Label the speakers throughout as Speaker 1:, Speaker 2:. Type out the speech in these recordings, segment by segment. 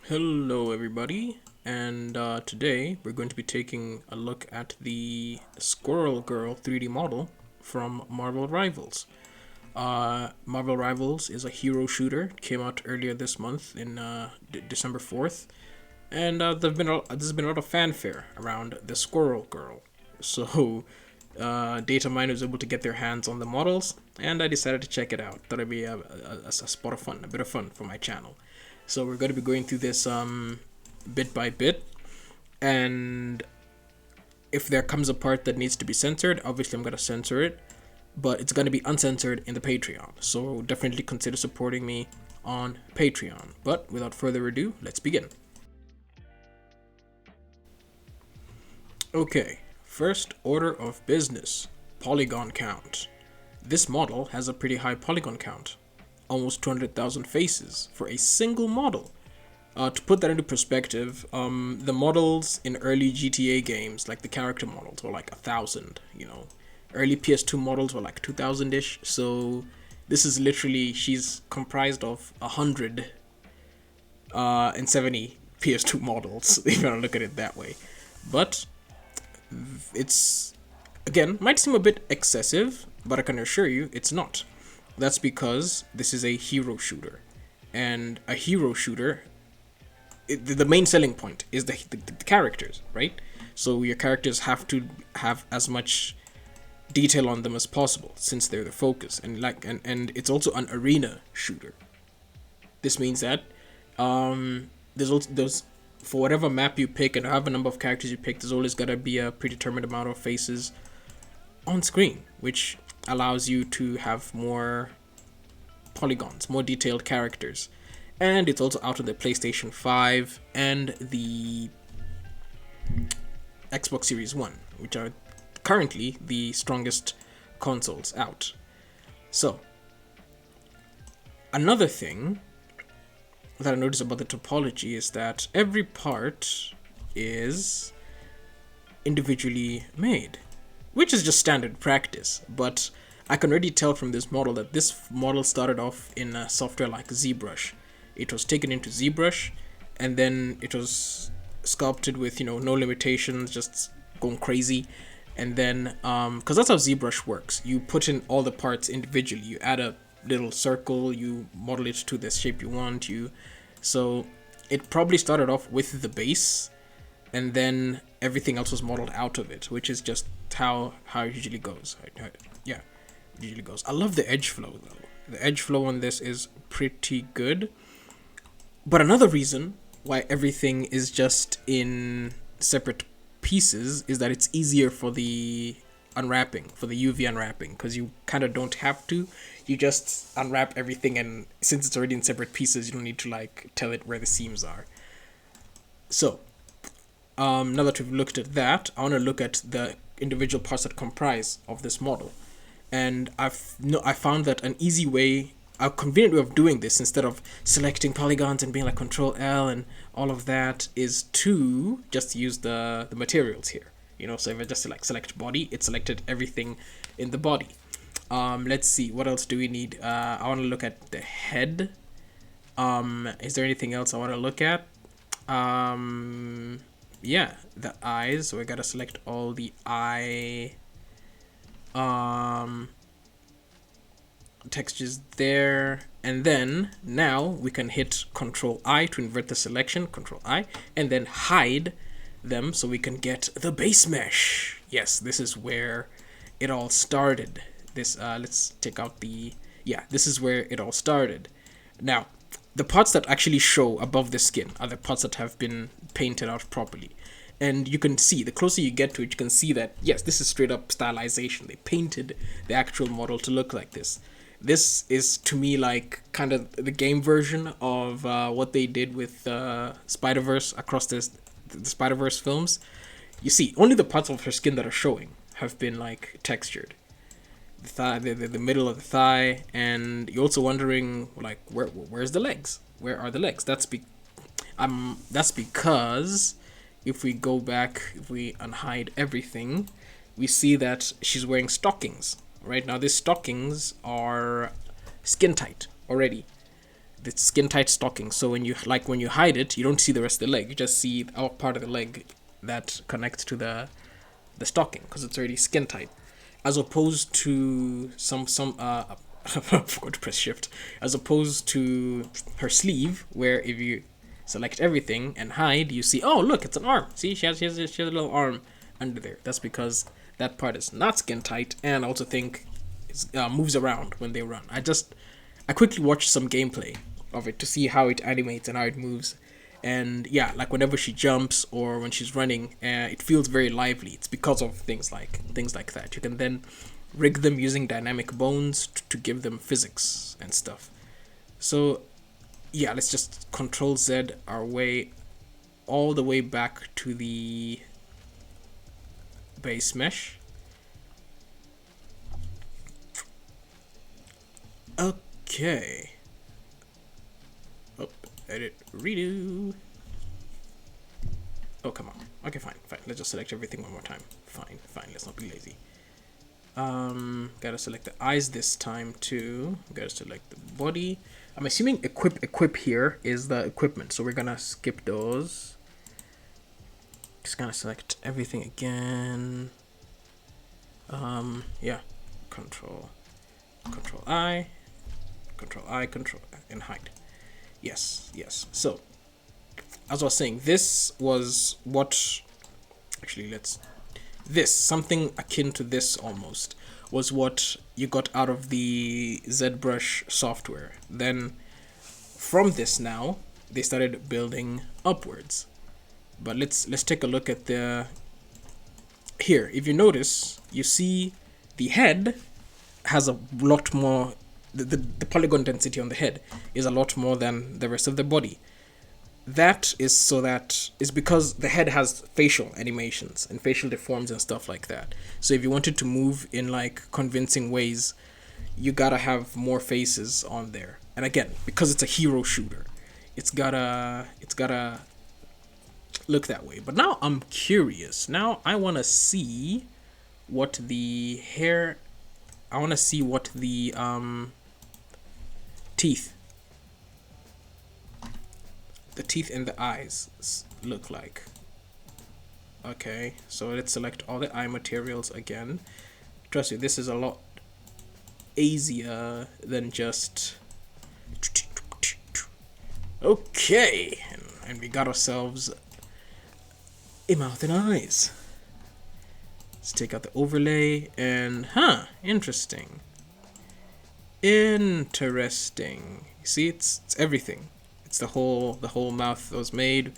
Speaker 1: Hello, everybody, and today we're going to be taking a look at the Squirrel Girl 3D model from Marvel Rivals. Marvel Rivals is a hero shooter. It came out earlier this month in December 4th, and there's been a lot of fanfare around the Squirrel Girl. So, Datamine was able to get their hands on the models, and I decided to check it out. Thought it'd be a spot of fun, a bit of fun for my channel. So we're going to be going through this bit by bit, and if there comes a part that needs to be censored, obviously I'm going to censor it, but it's going to be uncensored in the Patreon. So definitely consider supporting me on Patreon. But without further ado, let's begin. Okay, first order of business, polygon count. This model has a pretty high polygon count. Almost 200,000 faces for a single model. To put that into perspective, the models in early GTA games, like the character models, were like 1,000. Early PS2 models were like 2,000-ish. So this is literally, she's comprised of 170 PS2 models, if you want to look at it that way. But it's, again, might seem a bit excessive, but I can assure you it's not. That's because this is a hero shooter, and a hero shooter, the main selling point is the characters, right? So your characters have to have as much detail on them as possible since they're the focus, and it's also an arena shooter. This means that there's for whatever map you pick and however number of characters you pick, there's always gotta be a predetermined amount of faces on screen, which allows you to have more polygons, more detailed characters. And it's also out on the PlayStation 5 and the Xbox Series 1, which are currently the strongest consoles out. So, another thing that I noticed about the topology is that every part is individually made, which is just standard practice, but I can already tell from this model that this model started off in a software like ZBrush. It was taken into ZBrush, and then it was sculpted with, no limitations, just going crazy. And then, because that's how ZBrush works, you put in all the parts individually. You add a little circle, you model it to the shape you want. So it probably started off with the base, and then everything else was modeled out of it, which is just how it usually goes. Yeah, it usually goes. I love the edge flow though. The edge flow on this is pretty good. But another reason why everything is just in separate pieces is that it's easier for the unwrapping, for the UV unwrapping, because you kind of don't have to. You just unwrap everything, and since it's already in separate pieces, you don't need to tell it where the seams are. So now that we've looked at that, I want to look at the individual parts that comprise of this model. And I found that an easy way, a convenient way of doing this, instead of selecting polygons and being like Control L and all of that, is to just use the materials here. So if I just select body, it selected everything in the body. Let's see, what else do we need? I want to look at the head. Is there anything else I want to look at? Yeah, the eyes. So I gotta select all the eye textures there, and then now we can hit Control I to invert the selection, Control I, and then hide them so we can get the base mesh. Yes, this is where it all started. Let's take out this is where it all started. Now, the parts that actually show above the skin are the parts that have been painted out properly. And you can see, the closer you get to it, you can see that, yes, this is straight up stylization. They painted the actual model to look like this. This is, to me, like kind of the game version of what they did with Spider-Verse across the Spider-Verse films. You see, only the parts of her skin that are showing have been textured. The thigh, the middle of the thigh, and you're also wondering where's the legs? Where are the legs? That's because if we go back, if we unhide everything, we see that she's wearing stockings. Right now, these stockings are skin tight already. It's skin tight stocking. So when you hide it, you don't see the rest of the leg. You just see our part of the leg that connects to the stocking because it's already skin tight, as opposed to some I forgot to press shift. As opposed to her sleeve, where if you select everything and hide, you see, oh look, it's an arm. See, she has a little arm under there. That's because that part is not skin tight, and I also think it moves around when they run. I quickly watched some gameplay of it to see how it animates and how it moves. And yeah, like whenever she jumps or when she's running, it feels very lively. It's because of things like that. You can then rig them using dynamic bones to give them physics and stuff. So yeah, let's just Control Z our way all the way back to the base mesh. Okay. Oh, edit, redo. Oh, come on. Okay, fine. Let's just select everything one more time. Fine. Let's not be lazy. Gotta select the eyes this time too. Gotta select the body. I'm assuming equip here is the equipment, so we're gonna skip those. Just gonna select everything again. Yeah. Control I, and hide. Yes. So, as I was saying, this was what, actually something akin to this almost, was what you got out of the ZBrush software. Then, from this now, they started building upwards. But let's take a look at here. If you notice, you see the head has a lot more, the polygon density on the head is a lot more than the rest of the body. That is because the head has facial animations and facial deforms and stuff like that. So if you wanted to move in like convincing ways, you gotta have more faces on there. And again, because it's a hero shooter, it's gotta look that way. But now I'm curious. Now I wanna see what the teeth. The teeth and the eyes look like. Okay, so let's select all the eye materials again. Trust me, this is a lot easier than just. Okay, and we got ourselves a mouth and eyes. Let's take out the overlay and interesting. You see, it's everything. It's the whole mouth that was made,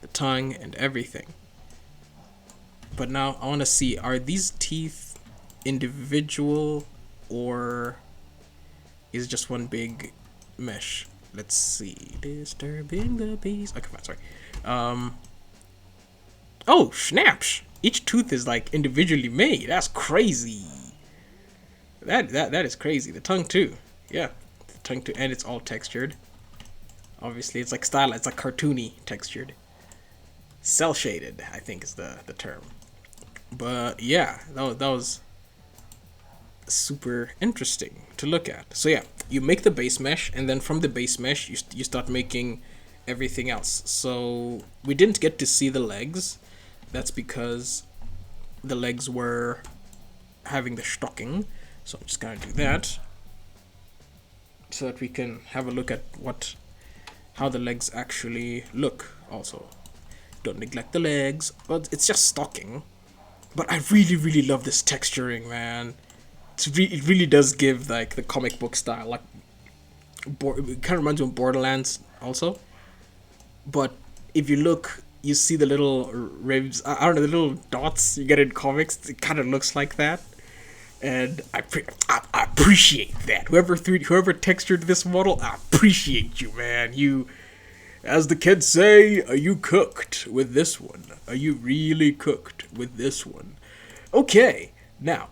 Speaker 1: the tongue and everything. But now I want to see, are these teeth individual or is it just one big mesh? Let's see. Disturbing the peace. Okay, fine, sorry. Oh, snaps! Each tooth is like individually made. That's crazy. That is crazy. The tongue too. Yeah, the tongue too, and it's all textured. Obviously, it's like style. It's like cartoony textured. Cell shaded, I think is the term. But yeah, that was super interesting to look at. So yeah, you make the base mesh, and then from the base mesh, you start making everything else. So we didn't get to see the legs. That's because the legs were having the stocking. So I'm just gonna do that so that we can have a look at how the legs actually look. Also, don't neglect the legs, but it's just stocking. But I really love this texturing, man. It really does give like the comic book style. Like, it kind of reminds me of Borderlands also. But if you look, you see the little ribs. I don't know, the little dots you get in comics. It kind of looks like that. And I appreciate that. Whoever textured this model, I appreciate you, man. You, as the kids say, are you cooked with this one? Are you really cooked with this one? Okay, now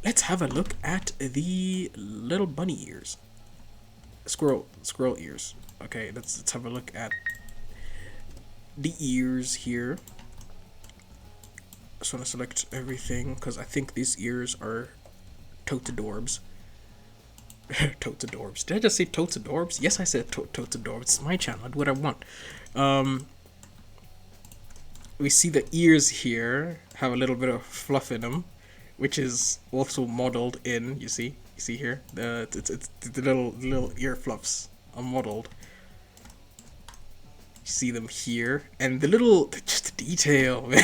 Speaker 1: let's have a look at the little bunny ears. Squirrel ears. Okay, let's have a look at the ears here. I just want to select everything because I think these ears are tote adorbs. Totes adorbs. Did I just say totes adorbs? Yes, I said totes adorbs. It's my channel. I do what I want. We see the ears here have a little bit of fluff in them, which is also modeled in. You see here it's the little ear fluffs are modeled. You see them here, and just the detail, man.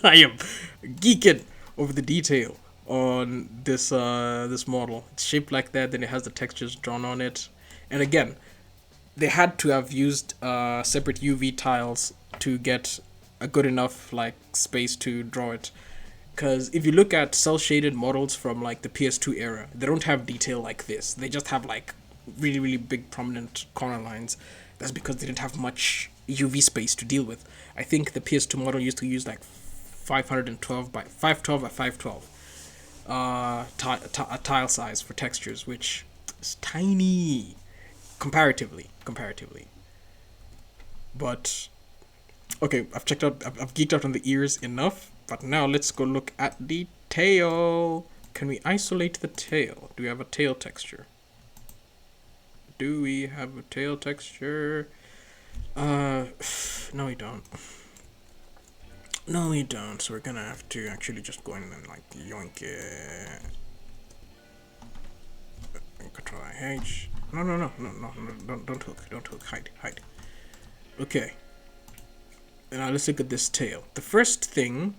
Speaker 1: I am geeking over the detail on this model. It's shaped like that, then it has the textures drawn on it, and again, they had to have used separate UV tiles to get a good enough like space to draw it. Because if you look at cell shaded models from like the PS2 era, they don't have detail like this. They just have like really big prominent corner lines. That's because they didn't have much UV space to deal with. I think the PS2 model used to use like 512 by 512 by 512 tile size for textures, which is tiny comparatively. But okay, I've geeked out on the ears enough, but now let's go look at the tail. Can we isolate the tail? Do we have a tail texture? No, we don't. No, we don't. So we're gonna have to actually just go in and like yoink it. Control H. No, don't hook. Hide. Okay. Now let's look at this tail. The first thing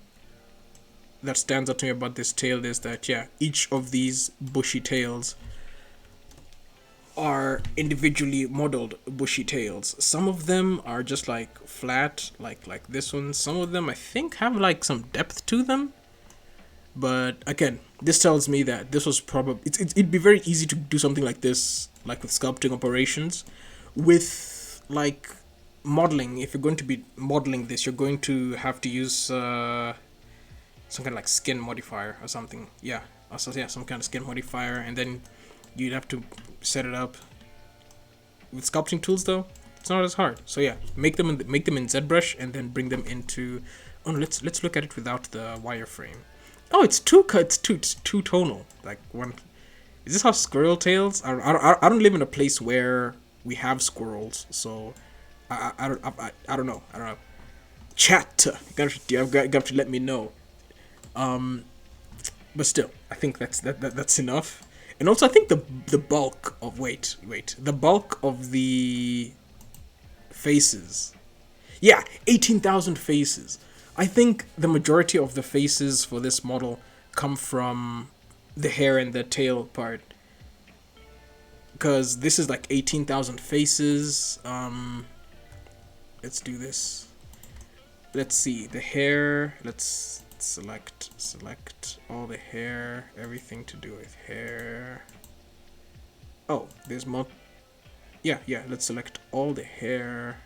Speaker 1: that stands out to me about this tail is that, yeah, each of these bushy tails are individually modeled bushy tails. Some of them are just like flat, like this one. Some of them I think have like some depth to them. But again, this tells me that this was probably it'd be very easy to do something like this, like with sculpting operations, with like modeling. If you're going to be modeling this, you're going to have to use some kind of like skin modifier or something. Yeah, some kind of skin modifier, and then you'd have to set it up. With sculpting tools, though, it's not as hard. So yeah, make them in ZBrush, and then bring them into. Oh no, let's look at it without the wireframe. Oh, it's two tonal. Like one. Is this how squirrel tails? I don't live in a place where we have squirrels, so I don't know. Chat. You got to let me know. But still, I think that's enough. And also, I think the bulk of the bulk of the faces. Yeah, 18,000 faces. I think the majority of the faces for this model come from the hair and the tail part. Because this is like 18,000 faces. Let's do this. Let's see. The hair. Let's select all the hair. Everything to do with hair. Oh, there's more. Yeah. Let's select all the hair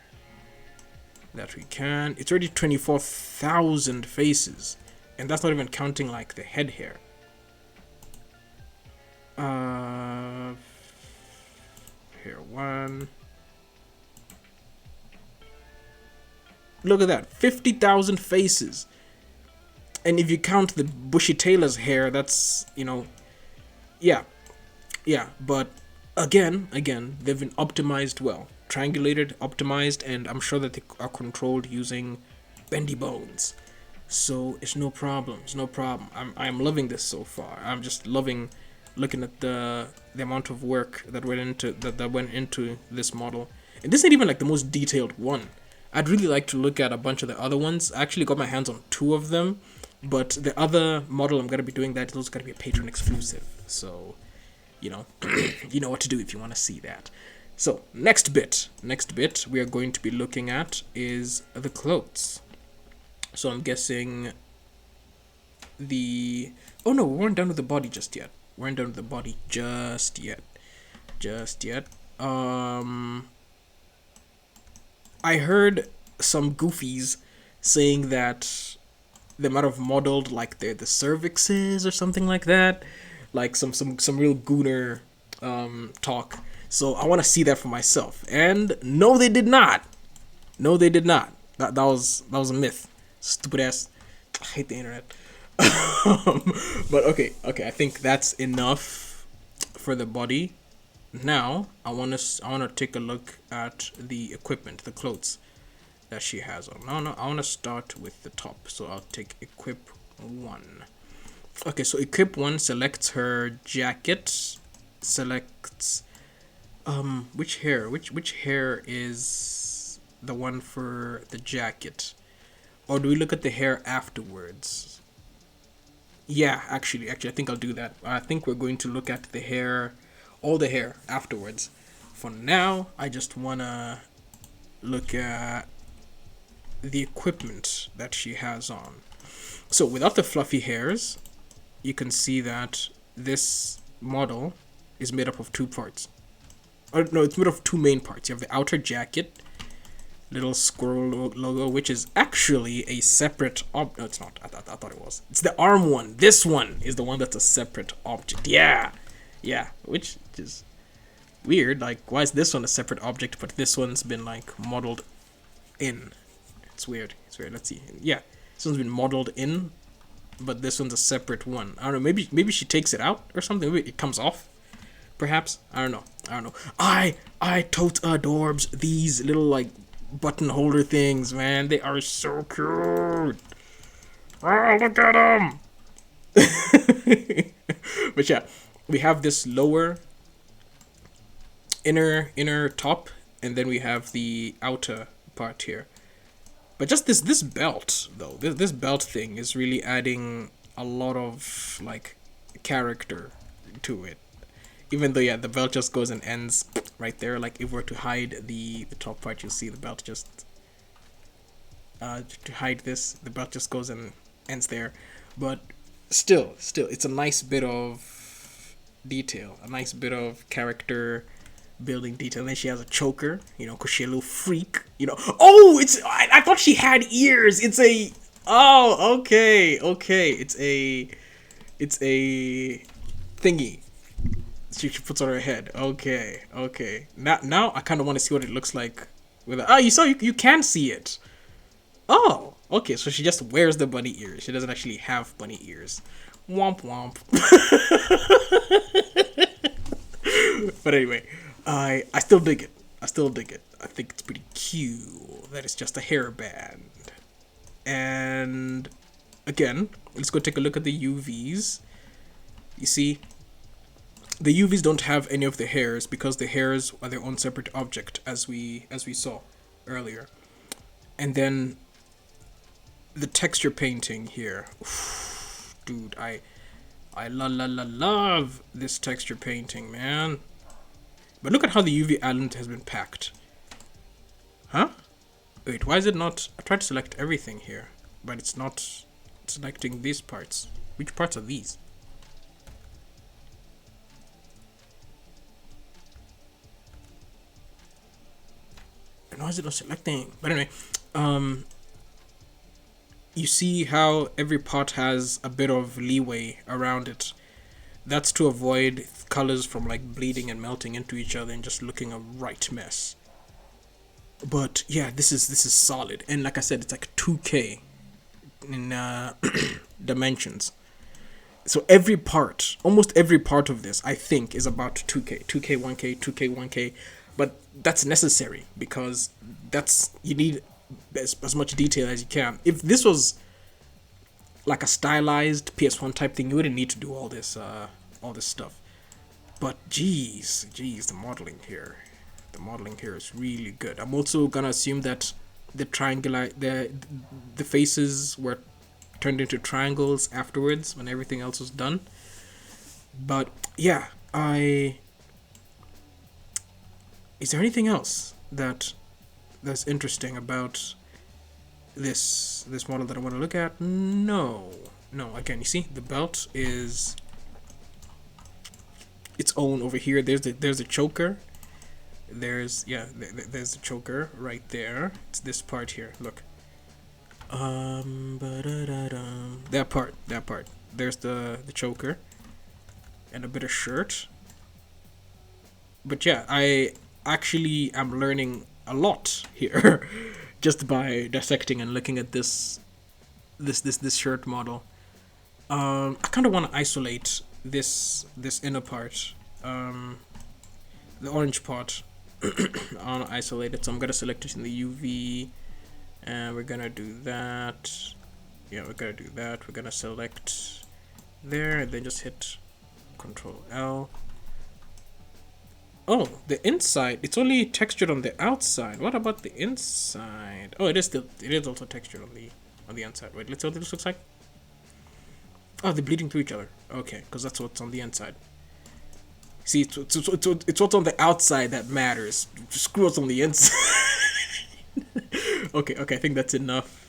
Speaker 1: that we can. It's already 24,000 faces, and that's not even counting like the head hair. Hair one. Look at that, 50,000 faces. And if you count the bushy tailor's hair, that's, yeah. But again, they've been optimized well. Triangulated, optimized, and I'm sure that they are controlled using bendy bones, so it's no problem. I'm loving this so far. I'm just loving looking at the amount of work that went into this model. And this ain't even like the most detailed one. I'd really like to look at a bunch of the other ones. I actually got my hands on 2 of them, but the other model I'm gonna be doing that, those gotta be a Patreon exclusive. So, you know what to do if you want to see that. So, next bit we are going to be looking at is the clothes. So I'm guessing oh no, we weren't done with the body just yet. I heard some goofies saying that they might have modeled like the cervixes or something like that. Like some real gooner talk. So I want to see that for myself. And no, they did not. That was a myth. Stupid ass. I hate the internet. But okay. I think that's enough for the body. Now I want to take a look at the equipment, the clothes that she has on. No, I want to start with the top. So I'll take equip 1. Okay, so equip 1 selects her jacket, selects which hair is the one for the jacket, or do we look at the hair afterwards? Yeah, actually I think I'll do that. I think we're going to look at the hair, all the hair afterwards. For now, I just wanna look at the equipment that she has on. So without the fluffy hairs, you can see that this model is made up of 2 parts. Or no, it's made of 2 main parts. You have the outer jacket, little squirrel logo, which is actually a separate no, it's not. I thought it was. It's the arm one. This one is the one that's a separate object. Yeah, which is weird. Like, why is this one a separate object, but this one's been like modeled in? It's weird. Let's see. Yeah, this one's been modeled in, but this one's a separate one. I don't know. Maybe she takes it out or something. Maybe it comes off. Perhaps. I don't know. I totes adorbs these little like button holder things, man. They are so cute. Oh, look at them. But yeah, we have this lower inner top, and then we have the outer part here. But just this belt though, this belt thing is really adding a lot of like character to it. Even though, yeah, the belt just goes and ends right there. Like, if we're to hide the top part, you'll see the belt just... to hide this, the belt just goes and ends there. But still, it's a nice bit of detail. A nice bit of character building detail. And then she has a choker, you know, because she's a little freak, you know. Oh, I thought she had ears. It's a... Oh, okay. It's a thingy. She puts on her head. Okay. Now I kind of want to see what it looks like. You can see it. Oh, okay. So she just wears the bunny ears. She doesn't actually have bunny ears. Womp womp. But anyway, I still dig it. I think it's pretty cute that it's just a hairband. And again, let's go take a look at the UVs. You see, the UVs don't have any of the hairs because the hairs are their own separate object, as we saw earlier. And then the texture painting here. Oof, dude, I love this texture painting, man. But look at how the UV island has been packed. Huh? Wait, why is it not... I tried to select everything here, but it's not selecting these parts. Which parts are these? And why is it not selecting? But anyway, you see how every part has a bit of leeway around it. That's to avoid colors from like bleeding and melting into each other and just looking a right mess. But yeah, this is solid, and like I said, it's like 2K in dimensions. So every part, almost every part of this, I think, is about 2K, 2K, 1K, 2K, 1K. But that's necessary because you need as much detail as you can. If this was like a stylized PS1 type thing, you wouldn't need to do all this stuff. But geez, the modeling here is really good. I'm also gonna assume that the faces were turned into triangles afterwards when everything else was done. But yeah, is there anything else that's interesting about this model that I want to look at? No. Again, you see, the belt is its own over here. There's the choker. There's the choker right there. It's this part here. Look. That part. There's the choker and a bit of shirt. But yeah, I actually am learning a lot here just by dissecting and looking at this shirt model. I kind of want to isolate this inner part the orange part on isolated. So I'm gonna select it in the UV, and we're gonna do that. Yeah, we're gonna do that. We're gonna select there, and then just hit Control L. Oh, the inside. It's only textured on the outside. What about the inside? Oh, it is also textured on the inside. Wait, let's see what this looks like. Oh, they're bleeding through each other. Okay, because that's what's on the inside. See, it's what's on the outside that matters. Screw what's on the inside. Okay, I think that's enough.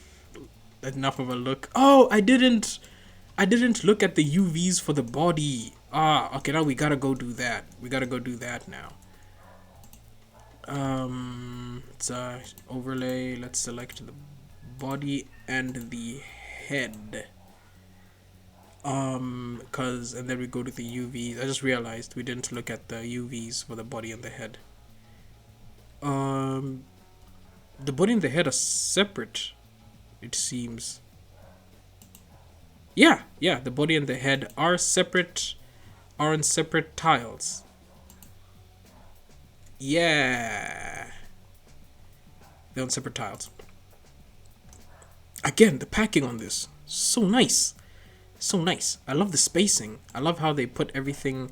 Speaker 1: Enough of a look. Oh, I didn't look at the UVs for the body. Ah, okay, now we gotta go do that. We gotta go do that now. It's overlay. Let's select the body and the head. And then we go to the UVs. I just realized we didn't look at the UVs for the body and the head. The body and the head are separate, it seems. Yeah, the body and the head are separate, are on separate tiles. Yeah, they're on separate tiles. Again, the packing on this, so nice. So nice. I love the spacing. I love how they put everything.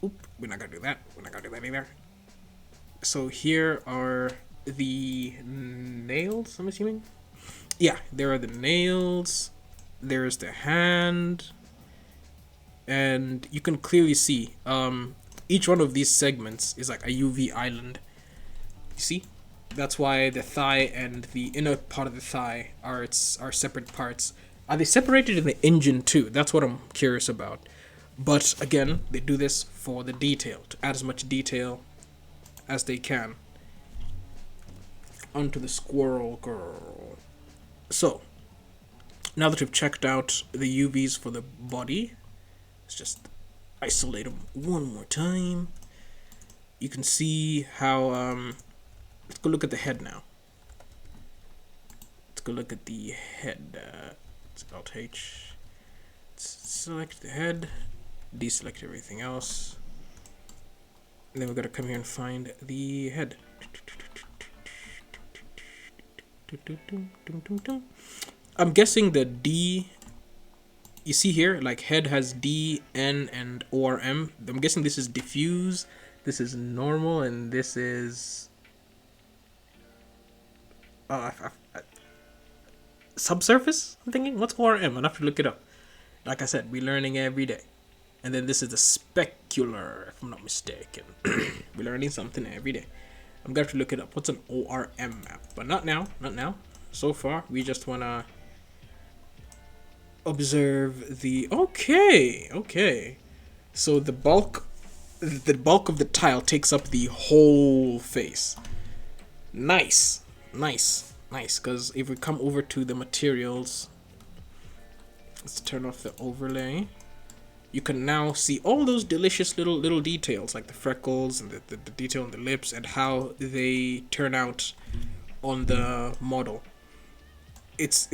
Speaker 1: Oop, we're not gonna do that. We're not gonna do that either. So here are the nails, I'm assuming. Yeah, there are the nails. There's the hand. And you can clearly see each one of these segments is like a UV island. You see? That's why the thigh and the inner part of the thigh are separate parts. Are they separated in the engine too? That's what I'm curious about. But again, they do this for the detail, to add as much detail as they can onto the squirrel girl. So, now that we've checked out the UVs for the body, let's just isolate them one more time. You can see how let's go look at the head now. Let's go look at the head. It's Alt H. Let's select the head, deselect everything else. And then we're gonna come here and find the head. I'm guessing the D, you see here, like head has D, N, and ORM. I'm guessing this is diffuse, this is normal, and this is subsurface. I'm thinking, what's ORM? I'll have to look it up. Like I said, we're learning every day. And then this is the specular, if I'm not mistaken. We're learning something every day. I'm gonna have to look it up. What's an ORM map? But not now. So far, we just wanna observe the. Okay. So the bulk of the tile takes up the whole face. Nice. Because if we come over to the materials, let's turn off the overlay. You can now see all those delicious little details, like the freckles and the detail on the lips and how they turn out on the model. It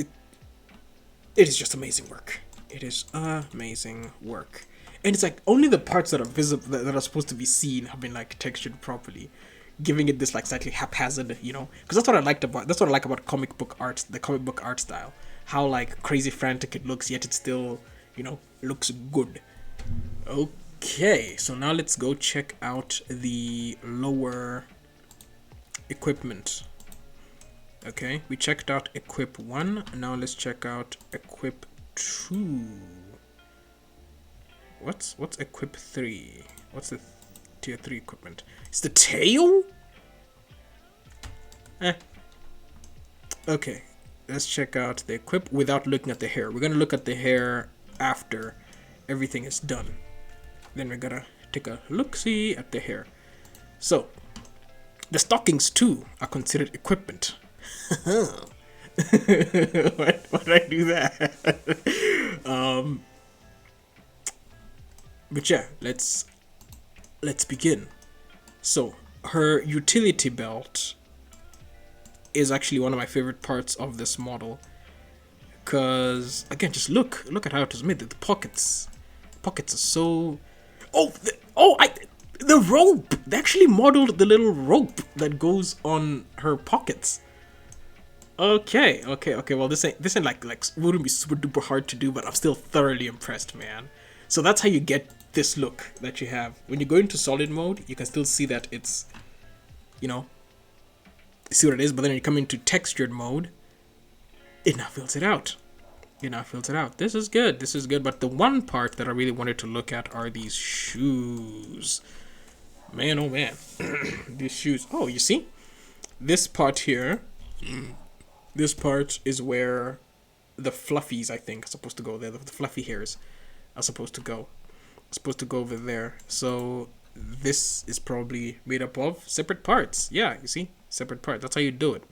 Speaker 1: is just amazing work. It is amazing work. And it's like only the parts that are visible, that are supposed to be seen, have been like textured properly, giving it this like slightly haphazard, because that's what I like about comic book art, the comic book art style, how like crazy frantic it looks, yet it still looks good. Okay, so now let's go check out the lower equipment. Okay, we checked out equip 1, now let's check out equip 2. What's equip 3? What's the tier 3 equipment? It's the tail? Okay, let's check out the equip without looking at the hair. We're gonna look at the hair after everything is done. Then we're gonna take a look-see at the hair. So, the stockings too are considered equipment. Why did I do that? But yeah, let's begin. So, her utility belt is actually one of my favorite parts of this model, because again, just look at how it is made. The pockets are so... the rope! They actually modeled the little rope that goes on her pockets. Okay. Well, this ain't like wouldn't be super duper hard to do, but I'm still thoroughly impressed, man. So that's how you get this look that you have. When you go into solid mode, you can still see that it's, you know, see what it is, but then when you come into textured mode, it now fills it out. This is good, but the one part that I really wanted to look at are these shoes. Man, oh man. These shoes. Oh, you see? This part here, this part is where the fluffies, I think, are supposed to go there. The fluffy hairs are supposed to go. Over there. So this is probably made up of separate parts. Yeah, you see? Separate parts. That's how you do it.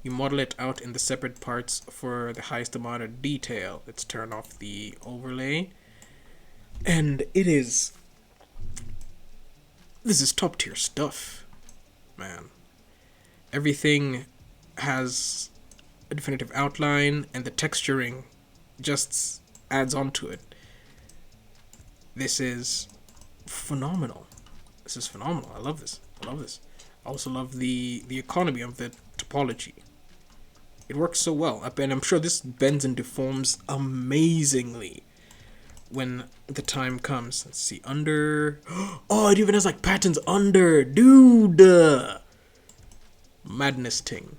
Speaker 1: You model it out in the separate parts for the highest amount of detail. Let's turn off the overlay. And this is top tier stuff, man. Everything has a definitive outline, and the texturing just adds on to it. This is phenomenal. I love this. I also love the economy of the topology. It works so well, and I'm sure this bends and deforms amazingly when the time comes. Let's see, under... Oh, it even has like patterns under, dude! Madness ting.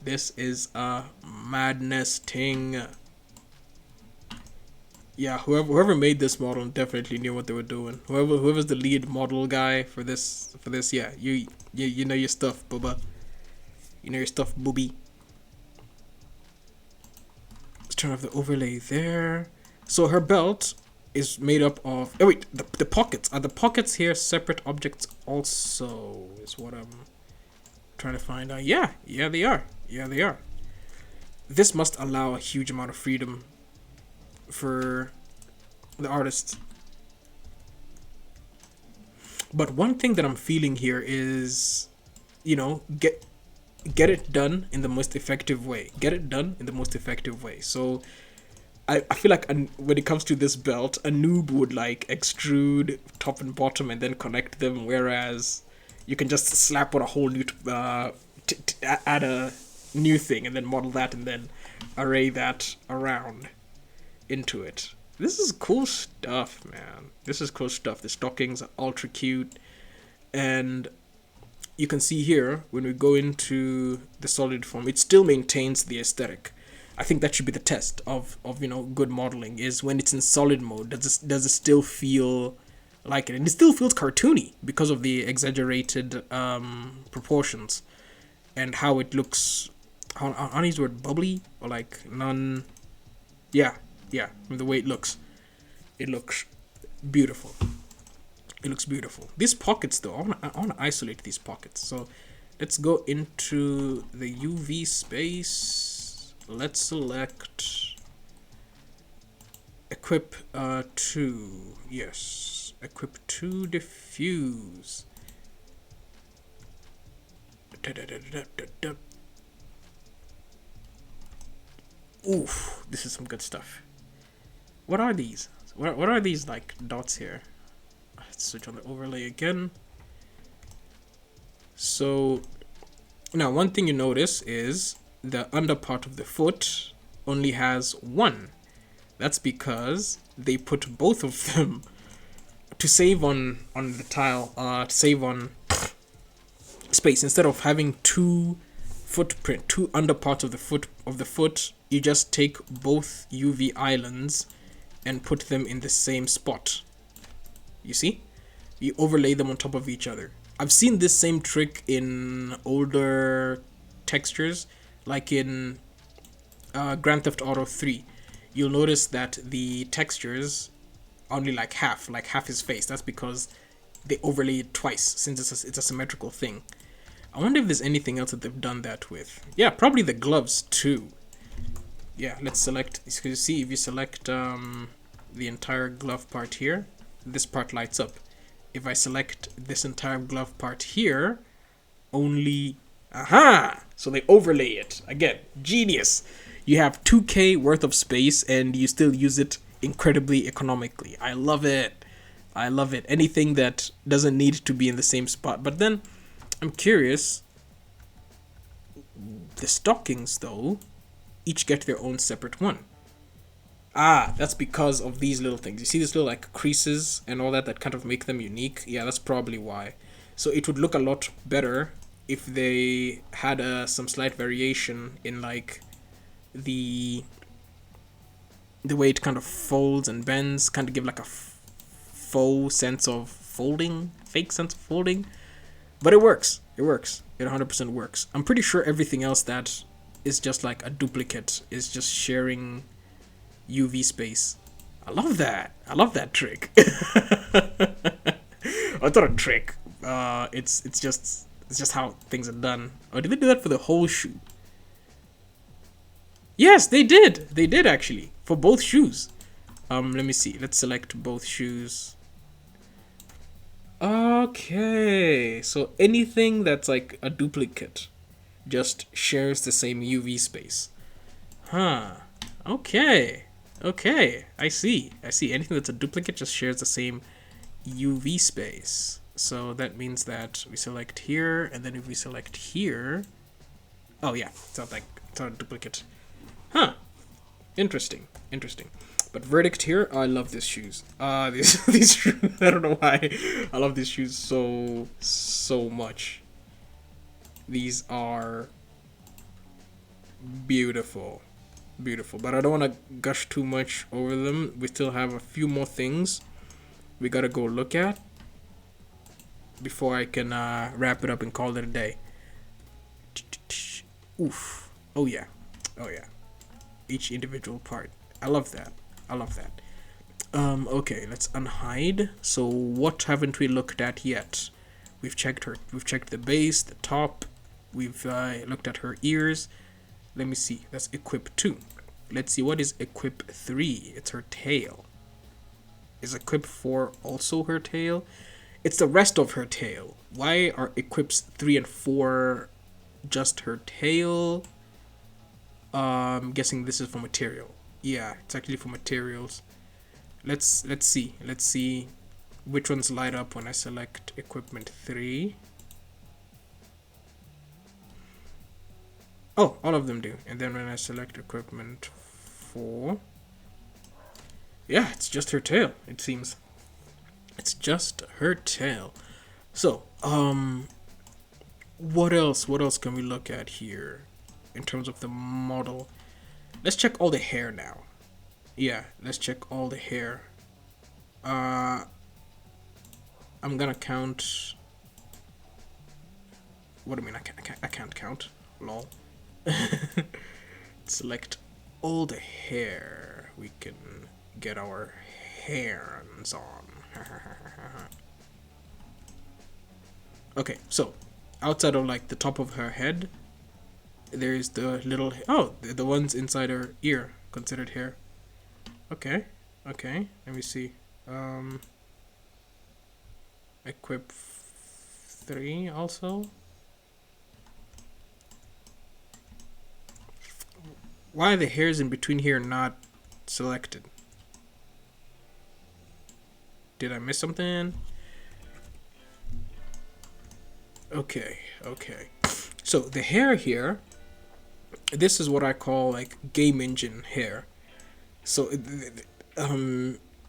Speaker 1: This is a madness ting. Yeah, whoever made this model definitely knew what they were doing. Whoever's the lead model guy for this, yeah, you know your stuff, booba. You know your stuff, booby. Let's turn off the overlay there. So her belt is made up of... Oh wait, the pockets. Are the pockets here separate objects also? Is what I'm trying to find out. Yeah, they are. This must allow a huge amount of freedom for the artist. But one thing that I'm feeling here is, you know, get it done in the most effective way. So I feel like when it comes to this belt, a noob would like extrude top and bottom and then connect them, whereas you can just slap on a whole new add a new thing and then model that and then array that around into it. This is cool stuff, man. The stockings are ultra cute, and you can see here when we go into the solid form, it still maintains the aesthetic. I think that should be the test of you know, good modeling, is when it's in solid mode, does it still feel like it? And it still feels cartoony because of the exaggerated proportions and how it looks. I don't use the word bubbly or like non. Yeah, the way it looks beautiful. These pockets though, I want to isolate these pockets. So let's go into the UV space. Let's select equip 2. Yes, equip 2 diffuse. Oof, this is some good stuff. What are these? What are these like dots here? Let's switch on the overlay again. So now one thing you notice is the under part of the foot only has 1. That's because they put both of them to save on the tile, to save on space. Instead of having 2 under parts of the foot, you just take both UV islands and put them in the same spot. You see? You overlay them on top of each other. I've seen this same trick in older textures, like in Grand Theft Auto 3. You'll notice that the textures only like half his face. That's because they overlay it twice, since it's a symmetrical thing. I wonder if there's anything else that they've done that with. Yeah, probably the gloves too. Yeah, let's select. You see, if you select the entire glove part here, this part lights up. If I select this entire glove part here, only... Aha! So they overlay it. Again, genius. You have 2K worth of space and you still use it incredibly economically. I love it. I love it. Anything that doesn't need to be in the same spot. But then I'm curious, the stockings though each get their own separate one. Ah, that's because of these little things. You see these little like creases and all that that kind of make them unique. Yeah, that's probably why. So it would look a lot better if they had some slight variation in like the way it kind of folds and bends, kind of give like a faux sense of folding, fake sense of folding. But it works. It works. It 100% works. I'm pretty sure everything else that is just like a duplicate is just sharing UV space. I love that. I love that trick. It's not a trick. It's just how things are done. Oh, did they do that for the whole shoe? Yes, they did. They did actually for both shoes. Let me see. Let's select both shoes. Okay, so anything that's like a duplicate just shares the same UV space. Huh. Okay. Okay. I see. Anything that's a duplicate just shares the same UV space. So that means that we select here, and then if we select here, oh yeah, it's not a duplicate. Huh. Interesting. But verdict here, I love these shoes. These shoes, I don't know why. I love these shoes so much. These are beautiful. But I don't want to gush too much over them. We still have a few more things we gotta go look at before I can wrap it up and call it a day. Oof. Oh yeah. Each individual part. I love that. Okay, let's unhide. So what haven't we looked at yet? We've checked the base, the top. We've looked at her ears. Let me see. That's equip 2. Let's see, what is equip 3? It's her tail. Is equip 4 also her tail? It's the rest of her tail. Why are equips 3 and 4 just her tail? I'm guessing this is for material. Yeah, it's actually for materials. Let's see which ones light up when I select equipment 3. Oh, all of them do. And then when I select equipment 4, yeah, it's just her tail, it seems. It's just her tail. So, what else can we look at here in terms of the model? Let's check all the hair now. Yeah, let's check all the hair. I'm gonna count. What do you mean? I can't count. Lol. Select all the hair we can get our hands on. Okay, so outside of like the top of her head, there's the little the ones inside her ear considered hair. Okay, let me see. Equip 3 also. Why are the hairs in between here not selected? Did I miss something? Okay. So the hair here, this is what I call like game engine hair. So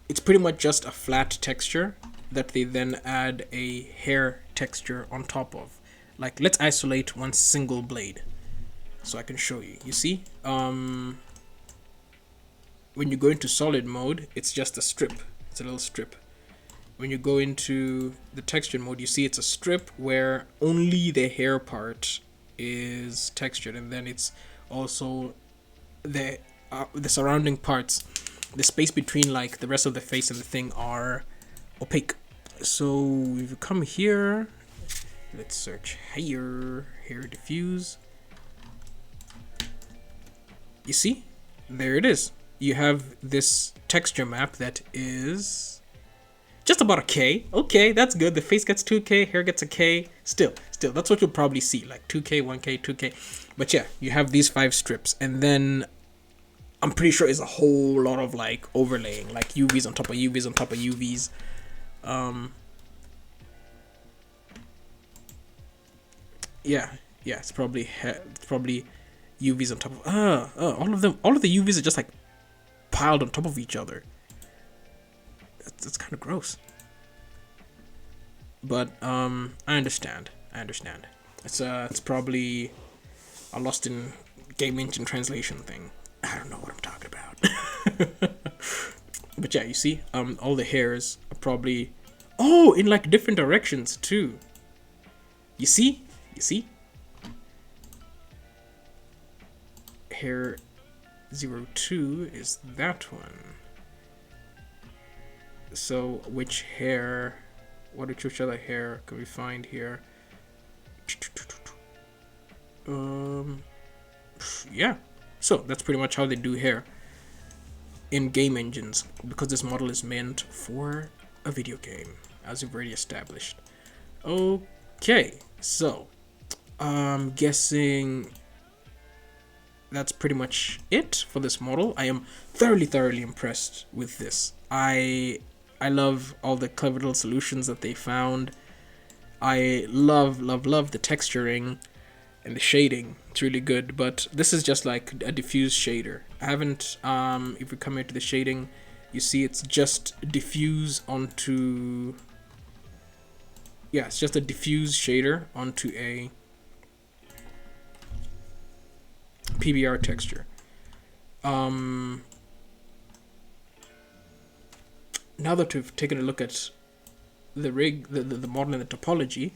Speaker 1: it's pretty much just a flat texture that they then add a hair texture on top of. Like, let's isolate one single blade so I can show you. You see, when you go into solid mode, it's just a strip. It's a little strip. When you go into the texture mode, you see it's a strip where only the hair part is textured, and then it's also the surrounding parts, the space between like the rest of the face and the thing are opaque. So if you come here, let's search hair diffuse. You see, there it is. You have this texture map that is just about a K. Okay, that's good. The face gets 2K, hair gets a K. Still, that's what you'll probably see, like 2K, 1K, 2K. But yeah, you have these 5 strips, and then I'm pretty sure it's a whole lot of like overlaying, like UVs on top of UVs on top of UVs. Yeah, yeah, it's probably UVs on top of all of the UVs are just like piled on top of each other. That's kind of gross. But I understand. It's probably a lost in game engine translation thing. I don't know what I'm talking about. But yeah, you see, all the hairs are probably in like different directions too. You see? Hair 02 is that one. So which hair? Which other hair can we find here? Yeah. So that's pretty much how they do hair in game engines, because this model is meant for a video game, as we've already established. Okay, so I'm guessing that's pretty much it for this model. I am thoroughly impressed with this. I love all the clever little solutions that they found. I love the texturing and the shading. It's really good, but this is just like a diffuse shader. I haven't if we come here to the shading, you see it's just diffuse onto, yeah, it's just a diffuse shader onto a PBR texture. Now that we've taken a look at the rig, the model and the topology,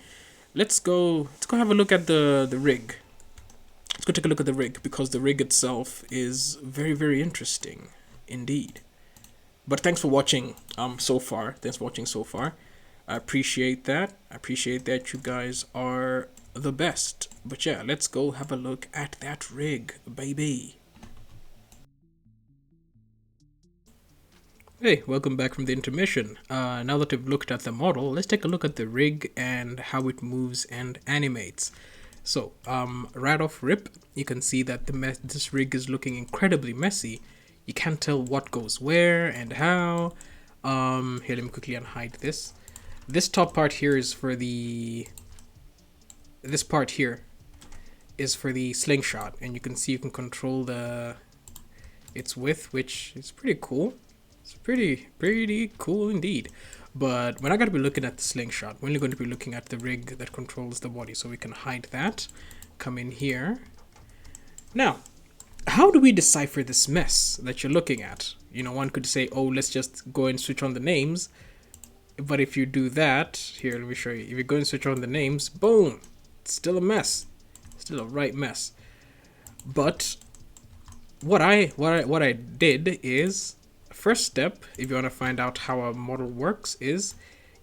Speaker 1: let's go have a look at the rig. Let's go take a look at the rig, because the rig itself is very interesting indeed. But thanks for watching so far. Thanks for watching so far. I appreciate that. I appreciate that you guys are the best. But yeah, let's go have a look at that rig, baby. Hey, welcome back from the intermission. Now that we've looked at the model, let's take a look at the rig and how it moves and animates. So, right off rip, you can see that this rig is looking incredibly messy. You can't tell what goes where and how. Here, let me quickly unhide this. This top part here is for the... This part here is for the slingshot, and you can see you can control its width, which is pretty cool. It's pretty cool indeed. But we're not going to be looking at the slingshot. We're only going to be looking at the rig that controls the body. So we can hide that. Come in here. Now, how do we decipher this mess that you're looking at? You know, one could say, oh, let's just go and switch on the names. But if you do that, here, let me show you. If you go and switch on the names, boom, it's still a mess. Still a right mess. But what I did is, first step, if you want to find out how a model works, is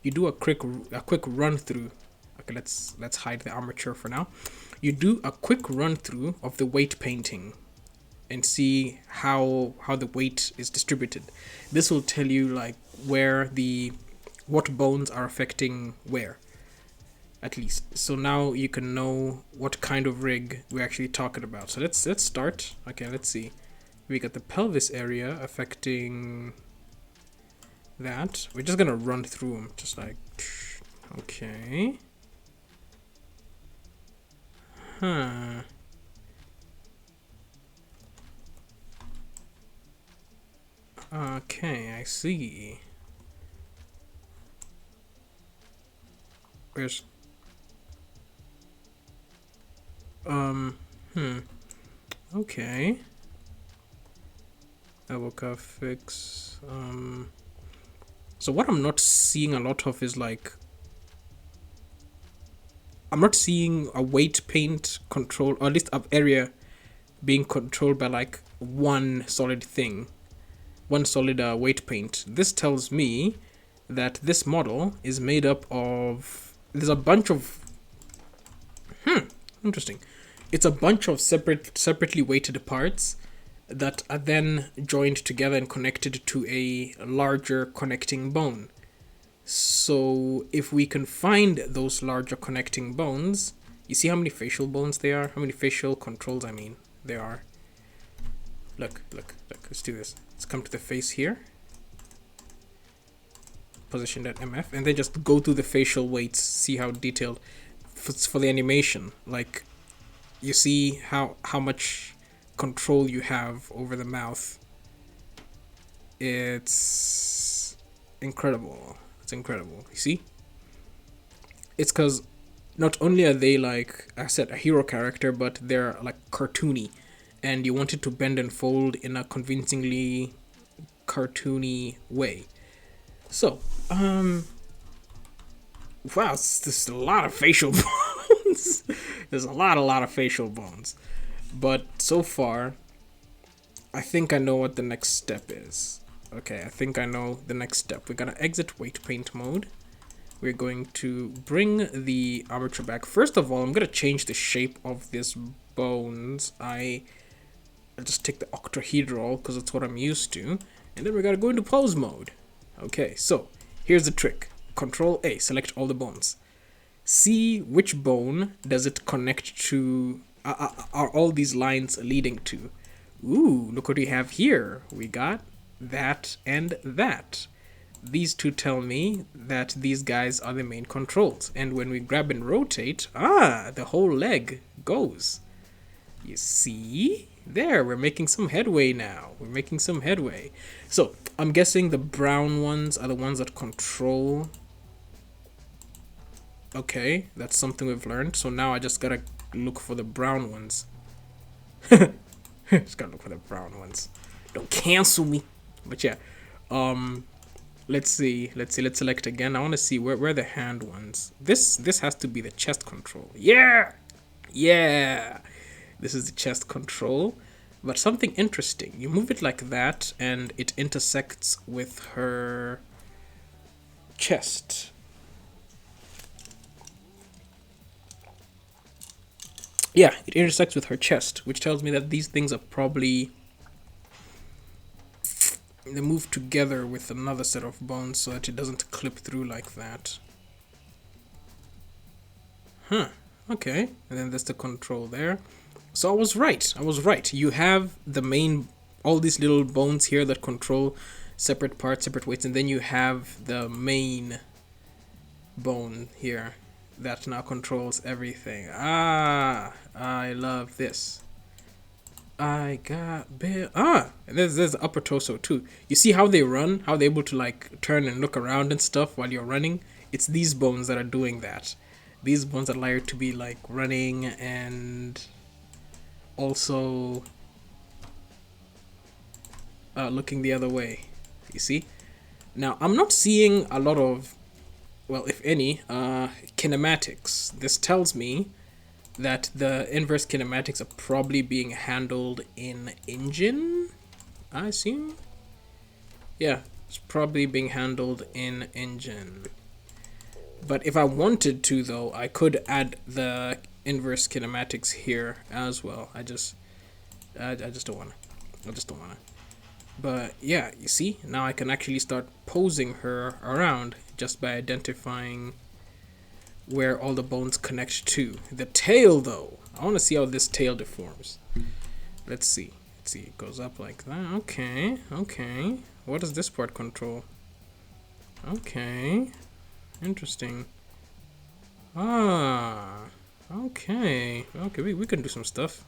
Speaker 1: you do a quick run through. Okay, let's hide the armature for now. You do a quick run through of the weight painting and see how the weight is distributed. This will tell you like what bones are affecting where, at least. So now you can know what kind of rig we're actually talking about. So let's start. Okay, let's see. We got the pelvis area affecting that. We're just gonna run through them, just like, okay. Huh. Okay, I see. Where's... Okay. Elbow cuff fix. So what I'm not seeing a lot of is like, I'm not seeing a weight paint control, or at least an area being controlled by like one solid thing, one solid weight paint. This tells me that this model is made up of, there's a bunch of, interesting. It's a bunch of separately weighted parts that are then joined together and connected to a larger connecting bone. So if we can find those larger connecting bones, you see how many facial bones there are? How many facial controls, I mean, there are? Look. Let's do this. Let's come to the face here. Position that MF, and then just go through the facial weights. See how detailed for the animation. Like, you see how much control you have over the mouth. It's incredible. It's incredible. You see? It's because not only are they, like I said, a hero character, but they're like cartoony, and you want it to bend and fold in a convincingly cartoony way. So, wow, there's a lot of facial bones. There's a lot of facial bones. But so far, I think I know what the next step is. Okay, I think I know the next step. We're gonna exit weight paint mode. We're going to bring the armature back. First of all, I'm gonna change the shape of these bones. I'll just take the octahedral because that's what I'm used to. And then we're gonna go into pose mode. Okay, so here's the trick. Control A, select all the bones. See which bone does it connect to, are all these lines leading to. Ooh, look what we have here. We got that and that. These two tell me that these guys are the main controls. And when we grab and rotate, the whole leg goes. You see? There, we're making some headway now. We're making some headway. So, I'm guessing the brown ones are the ones that control. Okay, that's something we've learned. So now I just gotta look for the brown ones. Just gotta look for the brown ones. Don't cancel me. But yeah, let's see. Let's select again. I want to see where are the hand ones. This has to be the chest control. Yeah. This is the chest control. But something interesting. You move it like that, and it intersects with her chest. Yeah, it intersects with her chest, which tells me that these things are probably, they move together with another set of bones so that it doesn't clip through like that. Huh, okay. And then there's the control there. So I was right. You have the main, all these little bones here that control separate parts, separate weights, and then you have the main bone here that now controls everything. I love this. I got bit. And there's the upper torso too. You see how they run? How they're able to like turn and look around and stuff while you're running? It's these bones that are doing that. These bones allow you to be like running and also looking the other way. You see? Now, I'm not seeing a lot of, well, if any, kinematics. This tells me that the inverse kinematics are probably being handled in engine, I assume? Yeah, it's probably being handled in engine. But if I wanted to, though, I could add the inverse kinematics here as well. I just don't wanna. But yeah, you see, now I can actually start posing her around just by identifying where all the bones connect to. The tail, though, I want to see how this tail deforms. Let's see. It goes up like that. Okay. What does this part control? Okay, interesting. Okay, we can do some stuff.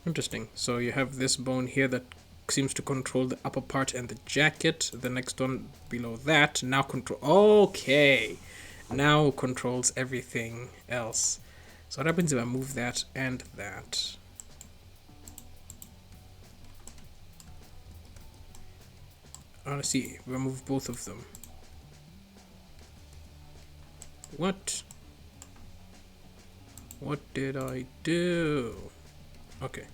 Speaker 1: Interesting. So you have this bone here that seems to control the upper part and the jacket. The next one below that now now controls everything else. So what happens if I move that and that? I want to see if I move both of them. What did I do? Okay.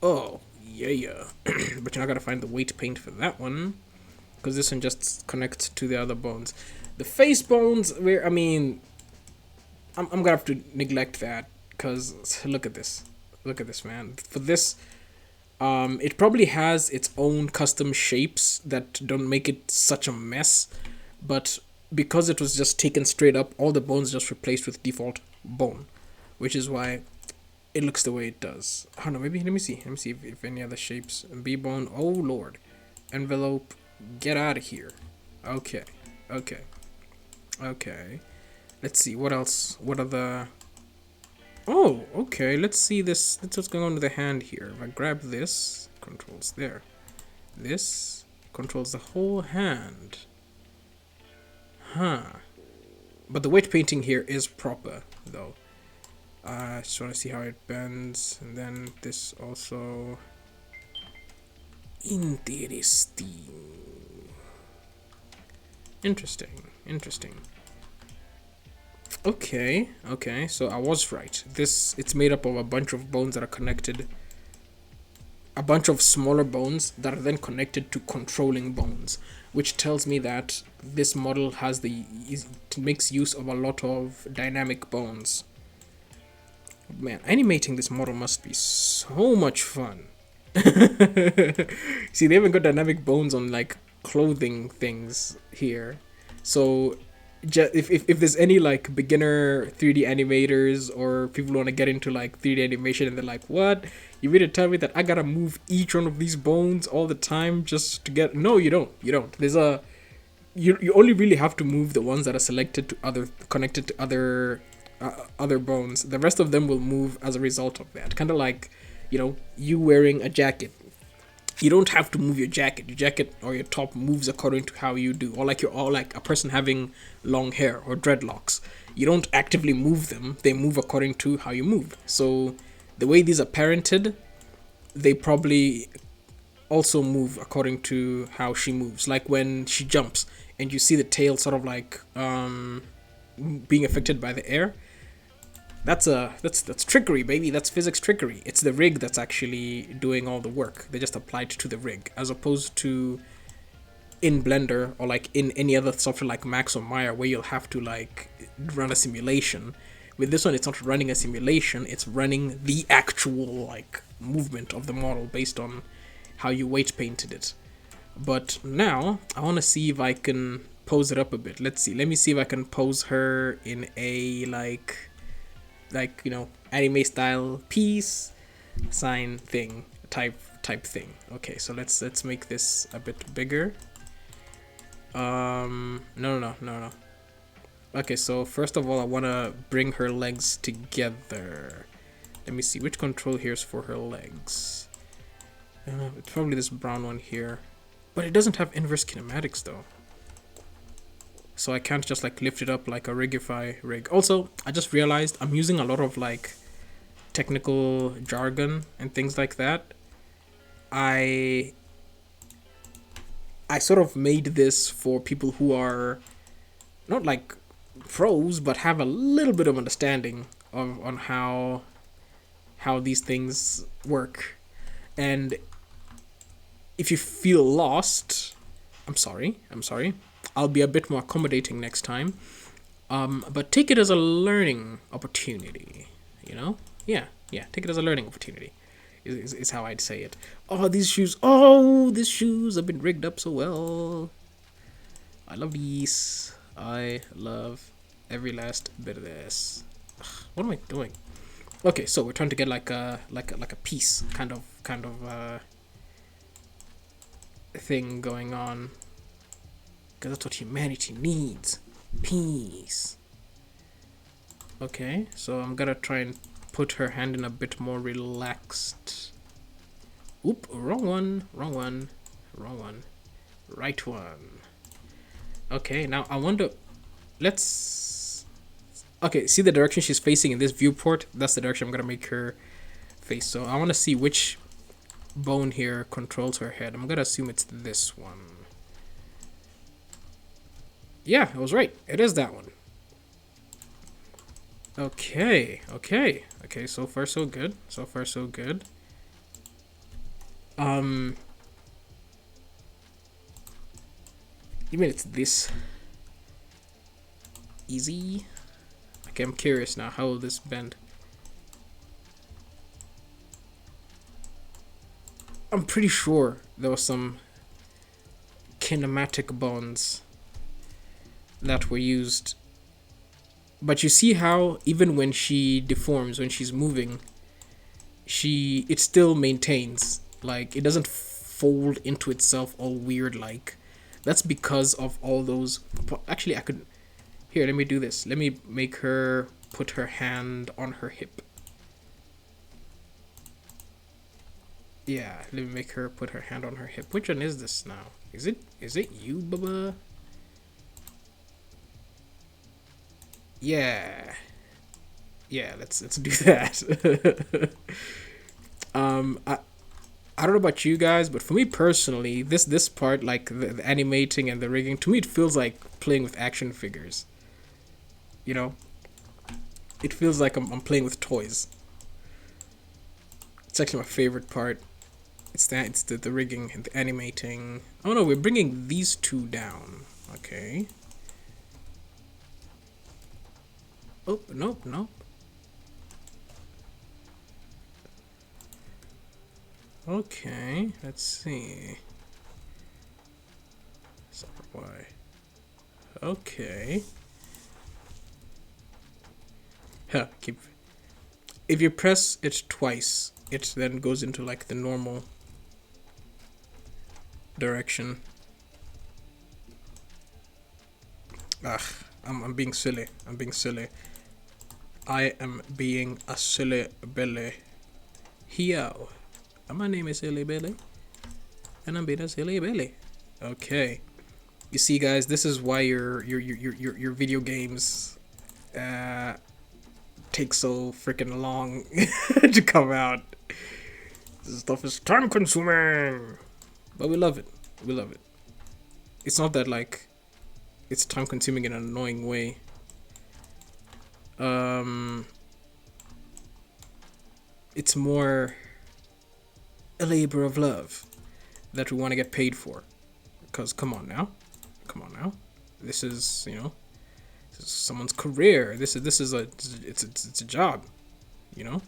Speaker 1: Oh, yeah. But you know, I gotta find the weight paint for that one, because this one just connects to the other bones. The face bones, I'm gonna have to neglect that, because look at this, man. For this, it probably has its own custom shapes that don't make it such a mess, but because it was just taken straight up, all the bones just replaced with default bone, which is why it looks the way it does. I don't know, maybe, let me see. Let me see if any other shapes. B-bone, oh lord. Envelope, get out of here. Okay, okay, okay. Let's see, what else? What are the... Oh, okay, let's see this. That's what's going on with the hand here. If I grab this, controls there. This controls the whole hand. Huh. But the weight painting here is proper, though. I just want to see how it bends. And then this also... Interesting. Interesting. Okay, so I was right. It's made up of a bunch of bones that are connected. A bunch of smaller bones that are then connected to controlling bones, which tells me that this model makes use of a lot of dynamic bones. Man, animating this model must be so much fun. See, they haven't got dynamic bones on like clothing things here, so if there's any like beginner 3D animators or people who want to get into like 3D animation and they're like, what, you mean to tell me that I gotta move each one of these bones all the time just to get... No, you don't. There's a... You only really have to move the ones that are connected to other bones. The rest of them will move as a result of that. Kind of like, you wearing a jacket. You don't have to move your jacket. Your jacket or your top moves according to how you do. Or like a person having long hair or dreadlocks. You don't actively move them. They move according to how you move. So the way these are parented, they probably also move according to how she moves. Like when she jumps and you see the tail sort of like being affected by the air. That's trickery, baby. That's physics trickery. It's the rig that's actually doing all the work. They just applied to the rig, as opposed to in Blender or like in any other software like Max or Maya, where you'll have to like run a simulation. With this one, it's not running a simulation. It's running the actual like movement of the model based on how you weight painted it. But now I want to see if I can pose it up a bit. Let's see. Let me see if I can pose her in a like anime style peace sign thing type thing. Okay, so let's make this a bit bigger. No. Okay, so first of all, I want to bring her legs together. Let me see which control here is for her legs. It's probably this brown one here, but it doesn't have inverse kinematics though. So I can't just like lift it up like a rigify rig. Also, I just realized I'm using a lot of like technical jargon and things like that. I sort of made this for people who are not like pros, but have a little bit of understanding on how these things work. And if you feel lost, I'm sorry. I'll be a bit more accommodating next time. But take it as a learning opportunity, Yeah, take it as a learning opportunity is how I'd say it. Oh, these shoes have been rigged up so well. I love these. I love every last bit of this. Ugh, what am I doing? Okay, so we're trying to get like a peace kind of thing going on. Because that's what humanity needs. Peace. Okay, so I'm gonna try and put her hand in a bit more relaxed. Oop, wrong one. Right one. Okay, now I wonder... Okay, see the direction she's facing in this viewport? That's the direction I'm gonna make her face. So I want to see which bone here controls her head. I'm gonna assume it's this one. Yeah, I was right. It is that one. Okay. So far, so good. You mean it's this easy? Okay, I'm curious now. How will this bend? I'm pretty sure there was some kinematic bones that were used, but you see how even when she deforms, when she's moving, it still maintains, like it doesn't fold into itself all weird like. That's because of all those. Actually, I could. Here, let me do this. Let me make her put her hand on her hip. Yeah, let me make her put her hand on her hip. Which one is this now? Is it you, Baba? Yeah. Yeah, let's do that. I don't know about you guys, but for me personally, this part, like the animating and the rigging, to me it feels like playing with action figures. You know, it feels like I'm playing with toys. It's actually my favorite part. It's the rigging and the animating. Oh no, we're bringing these two down. Okay. Oh, nope, nope. Okay, let's see. Separate Y. Okay. Huh, keep. If you press it twice, it then goes into like the normal direction. Ugh, I'm being silly. I'm being silly. I am being a silly Billy. Yo, my name is Silly Billy, and I'm being a silly Billy. Okay, you see, guys, this is why your video games take so freaking long to come out. This stuff is time consuming, but we love it. We love it. It's not that like it's time consuming in an annoying way. It's more a labor of love that we want to get paid for. Because come on now, this is, you know, this is someone's career. This is a it's a job, you know.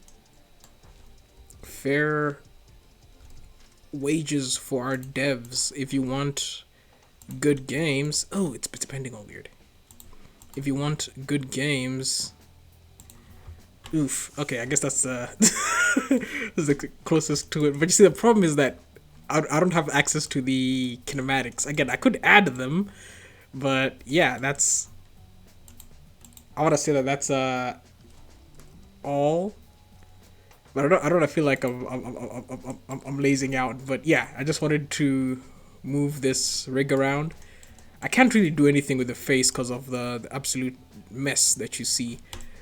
Speaker 1: Fair wages for our devs. If you want good games, oh, it's depending all weird. If you want good games, oof. Okay, I guess that's that's the closest to it. But you see, the problem is that I don't have access to the kinematics. Again, I could add them, but yeah, that's. I want to say that that's all. But I don't feel like I'm lazing out. But yeah, I just wanted to move this rig around. I can't really do anything with the face because of the absolute mess that you see.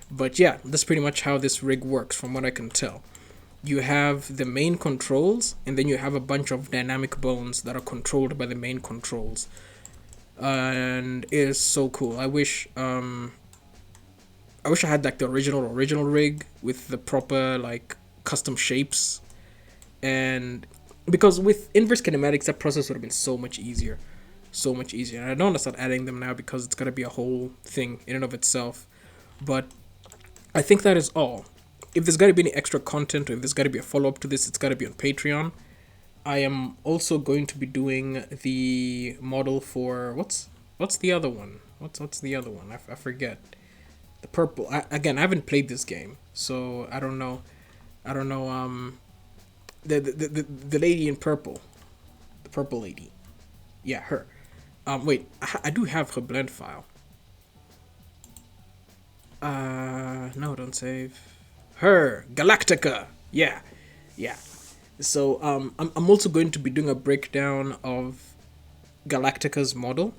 Speaker 1: But yeah, that's pretty much how this rig works from what I can tell. You have the main controls, and then you have a bunch of dynamic bones that are controlled by the main controls. And it is so cool. I wish I had like the original rig with the proper like custom shapes, and because with inverse kinematics that process would have been so much easier. And I don't want to start adding them now because it's gonna be a whole thing in and of itself. But I think that is all. If there's gotta be any extra content, or if there's gotta be a follow-up to this, it's gotta be on Patreon. I am also going to be doing the model for what's the other one? What's the other one? I forget. The purple. I haven't played this game, so I don't know. The lady in purple, the purple lady. Yeah, her. Wait, I do have her blend file. No, don't save. Her Galactica. Yeah. So I'm also going to be doing a breakdown of Galactica's model.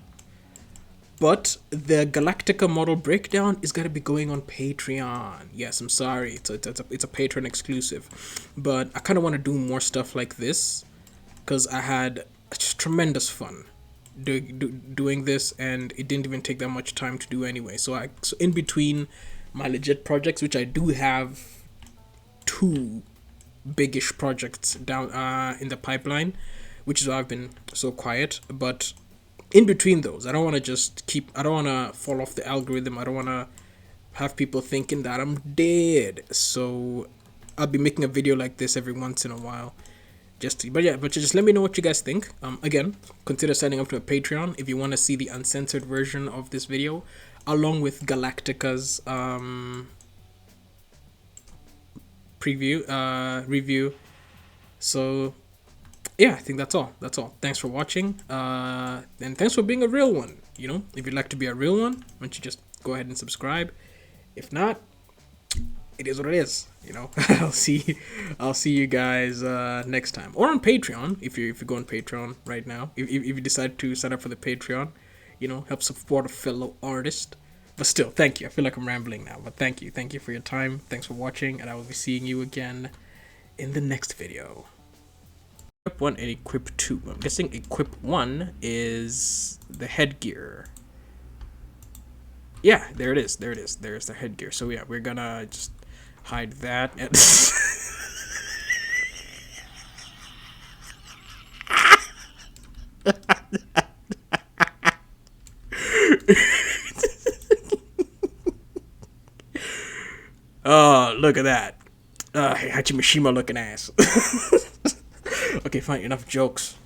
Speaker 1: But the Galactica model breakdown is gonna be going on Patreon. Yes, I'm sorry, it's a Patreon exclusive, but I kind of want to do more stuff like this because I had tremendous fun doing this, and it didn't even take that much time to do anyway. So in between my legit projects, which I do have two biggish projects down in the pipeline, which is why I've been so quiet, but in between those, I don't want to fall off the algorithm. I don't want to have people thinking that I'm dead. So I'll be making a video like this every once in a while. But just let me know what you guys think. Again, consider signing up to a Patreon if you want to see the uncensored version of this video, along with Galactica's review. So yeah, I think that's all. Thanks for watching. And thanks for being a real one. You know, if you'd like to be a real one, why don't you just go ahead and subscribe? If not, it is what it is. You know, I'll see you guys next time, or on Patreon if you go on Patreon right now. If you decide to sign up for the Patreon, you know, help support a fellow artist. But still, thank you. I feel like I'm rambling now, but thank you for your time. Thanks for watching, and I will be seeing you again in the next video. Equip 1 and Equip 2. I'm guessing Equip 1 is the headgear. Yeah, there it is. There's the headgear. So yeah, we're gonna just hide that. Oh, look at that. Hachimishima looking ass. Okay, fine. Enough jokes.